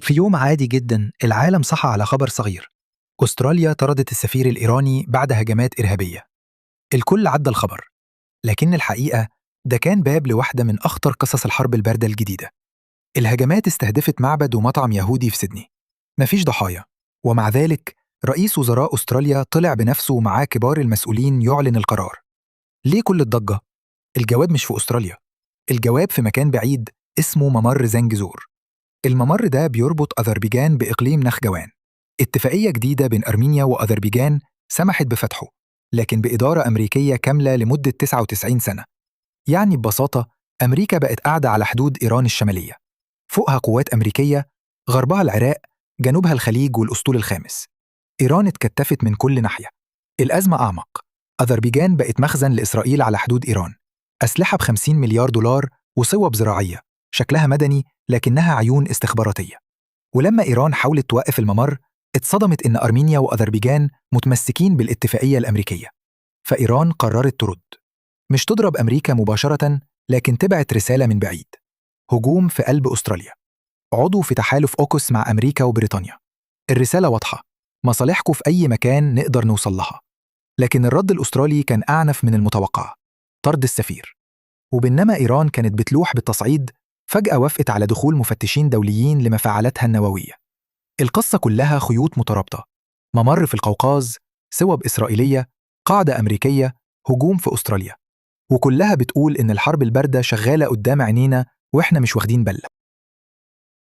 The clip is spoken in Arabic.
في يوم عادي جدا العالم صحى على خبر صغير. أستراليا طردت السفير الإيراني بعد هجمات إرهابية. الكل عدى الخبر، لكن الحقيقة ده كان باب لواحدة من أخطر قصص الحرب الباردة الجديدة. الهجمات استهدفت معبد ومطعم يهودي في سيدني. مفيش ضحايا، ومع ذلك رئيس وزراء أستراليا طلع بنفسه ومعاه كبار المسؤولين يعلن القرار. ليه كل الضجة؟ الجواب مش في أستراليا، الجواب في مكان بعيد اسمه ممر زنجزور. الممر ده بيربط أذربيجان بإقليم نخجوان. اتفاقية جديدة بين أرمينيا وأذربيجان سمحت بفتحه، لكن بإدارة أمريكية كاملة لمدة 99 سنة. يعني ببساطة أمريكا بقت قاعدة على حدود إيران الشمالية، فوقها قوات أمريكية، غربها العراق، جنوبها الخليج والأسطول الخامس. إيران اتكتفت من كل ناحية. الأزمة أعمق، أذربيجان بقت مخزن لإسرائيل على حدود إيران، أسلحة ب50 مليار دولار وصوب زراعية شكلها مدني لكنها عيون استخباراتية. ولما إيران حاولت توقف الممر، اتصدمت إن أرمينيا وأذربيجان متمسكين بالاتفاقية الأمريكية. فإيران قررت ترد، مش تضرب أمريكا مباشرة، لكن تبعت رسالة من بعيد. هجوم في قلب أستراليا، عضو في تحالف أوكوس مع أمريكا وبريطانيا. الرسالة واضحة، مصالحكم في أي مكان نقدر نوصل لها. لكن الرد الأسترالي كان أعنف من المتوقع، طرد السفير. وبينما إيران كانت بتلوح بالتصعيد، فجأة وافقت على دخول مفتشين دوليين لمفاعلاتها النووية. القصة كلها خيوط مترابطة، ممر في القوقاز، سوب إسرائيلية، قاعدة أمريكية، هجوم في أستراليا، وكلها بتقول إن الحرب الباردة شغالة قدام عينينا وإحنا مش واخدين بالنا.